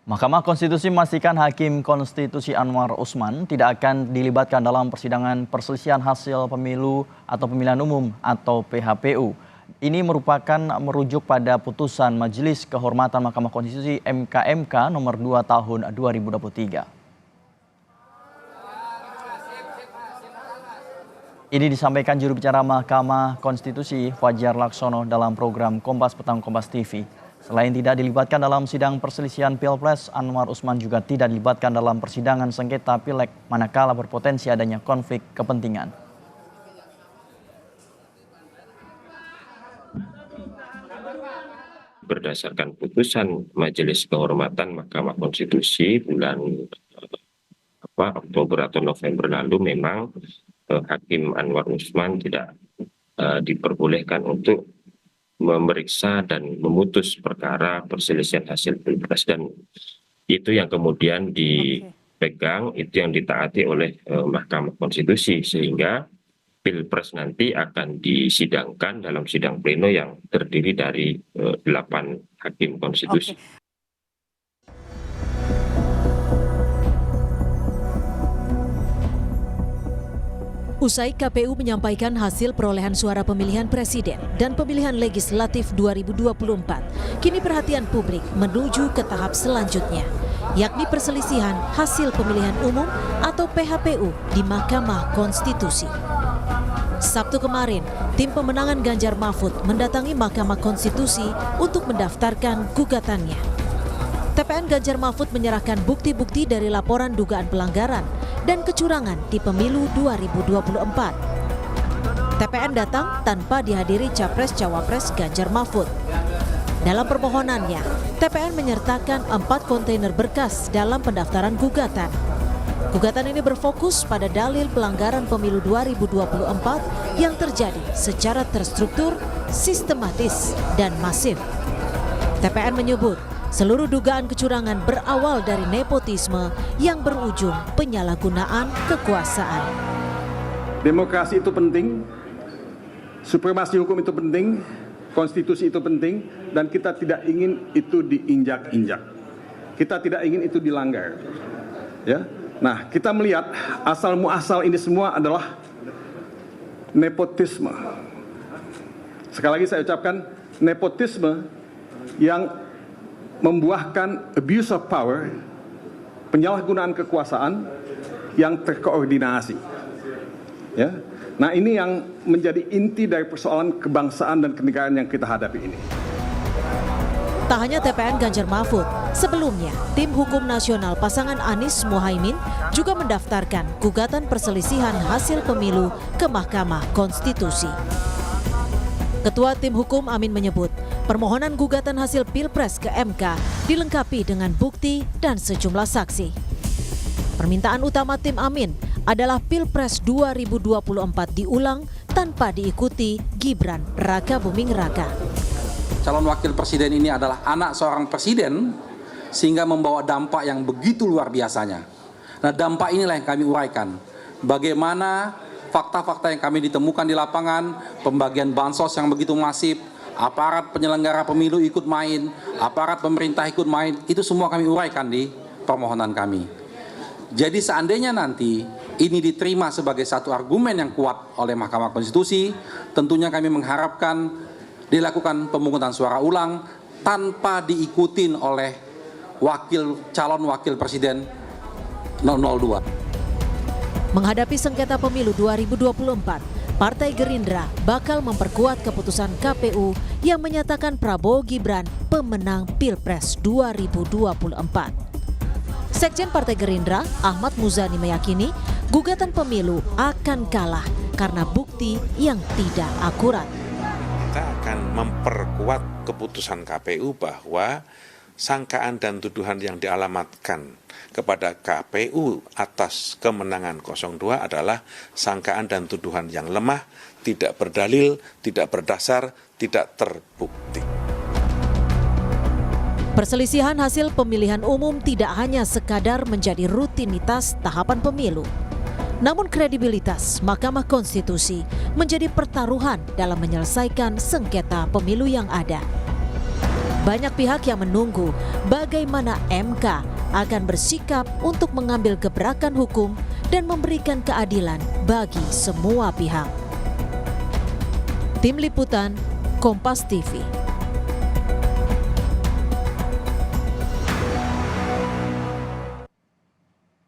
Mahkamah Konstitusi memastikan Hakim Konstitusi Anwar Usman tidak akan dilibatkan dalam persidangan perselisihan hasil pemilu atau pemilihan umum atau PHPU. Ini merupakan merujuk pada putusan Majelis Kehormatan Mahkamah Konstitusi (MKMK) nomor 2 tahun 2023. Ini disampaikan juru bicara Mahkamah Konstitusi Fajar Laksono dalam program Kompas Petang Kompas TV. Selain tidak dilibatkan dalam sidang perselisihan Pilpres, Anwar Usman juga tidak dilibatkan dalam persidangan sengketa Pileg manakala berpotensi adanya konflik kepentingan. Berdasarkan putusan Majelis Kehormatan Mahkamah Konstitusi bulan Oktober atau November lalu, memang Hakim Anwar Usman tidak diperbolehkan untuk memeriksa dan memutus perkara perselisihan hasil Pilpres, dan itu yang kemudian dipegang, itu yang ditaati oleh Mahkamah Konstitusi, sehingga Pilpres nanti akan disidangkan dalam sidang pleno yang terdiri dari 8 hakim konstitusi. Usai KPU menyampaikan hasil perolehan suara pemilihan presiden dan pemilihan legislatif 2024, kini perhatian publik menuju ke tahap selanjutnya, yakni perselisihan hasil pemilihan umum atau PHPU di Mahkamah Konstitusi. Sabtu kemarin, tim pemenangan Ganjar Mahfud mendatangi Mahkamah Konstitusi untuk mendaftarkan gugatannya. TPN Ganjar Mahfud menyerahkan bukti-bukti dari laporan dugaan pelanggaran dan kecurangan di pemilu 2024. TPN datang tanpa dihadiri Capres-Cawapres Ganjar Mahfud. Dalam permohonannya, TPN menyertakan 4 kontainer berkas dalam pendaftaran gugatan. Gugatan ini berfokus pada dalil pelanggaran pemilu 2024 yang terjadi secara terstruktur, sistematis, dan masif. TPN menyebut seluruh dugaan kecurangan berawal dari nepotisme yang berujung penyalahgunaan kekuasaan. Demokrasi itu penting, supremasi hukum itu penting, konstitusi itu penting, dan kita tidak ingin itu diinjak-injak. Kita tidak ingin itu dilanggar. Ya. Nah, kita melihat asal muasal ini semua adalah nepotisme. Sekali lagi saya ucapkan, nepotisme yang membuahkan abuse of power, penyalahgunaan kekuasaan yang terkoordinasi. Ya. Nah, ini yang menjadi inti dari persoalan kebangsaan dan kenegaraan yang kita hadapi ini. Tak hanya TPN Ganjar Mahfud, sebelumnya tim hukum nasional pasangan Anies Muhaimin juga mendaftarkan gugatan perselisihan hasil pemilu ke Mahkamah Konstitusi. Ketua tim hukum Amin menyebut, permohonan gugatan hasil Pilpres ke MK dilengkapi dengan bukti dan sejumlah saksi. Permintaan utama tim Amin adalah Pilpres 2024 diulang tanpa diikuti Gibran Rakabuming Raka. Calon wakil presiden ini adalah anak seorang presiden, sehingga membawa dampak yang begitu luar biasanya. Nah, dampak inilah yang kami uraikan. Bagaimana fakta-fakta yang kami ditemukan di lapangan, pembagian bansos yang begitu masif, aparat penyelenggara pemilu ikut main, aparat pemerintah ikut main, itu semua kami uraikan di permohonan kami. Jadi seandainya nanti ini diterima sebagai satu argumen yang kuat oleh Mahkamah Konstitusi, tentunya kami mengharapkan dilakukan pemungutan suara ulang tanpa diikutin oleh calon wakil presiden 002. Menghadapi sengketa pemilu 2024, Partai Gerindra bakal memperkuat keputusan KPU yang menyatakan Prabowo Gibran pemenang Pilpres 2024. Sekjen Partai Gerindra, Ahmad Muzani, meyakini gugatan pemilu akan kalah karena bukti yang tidak akurat. Kita akan memperkuat keputusan KPU bahwa sangkaan dan tuduhan yang dialamatkan kepada KPU atas kemenangan 02 adalah sangkaan dan tuduhan yang lemah, tidak berdalil, tidak berdasar, tidak terbukti. Perselisihan hasil pemilihan umum tidak hanya sekadar menjadi rutinitas tahapan pemilu. Namun kredibilitas Mahkamah Konstitusi menjadi pertaruhan dalam menyelesaikan sengketa pemilu yang ada. Banyak pihak yang menunggu bagaimana MK akan bersikap untuk mengambil gebrakan hukum dan memberikan keadilan bagi semua pihak. Tim Liputan, Kompas TV.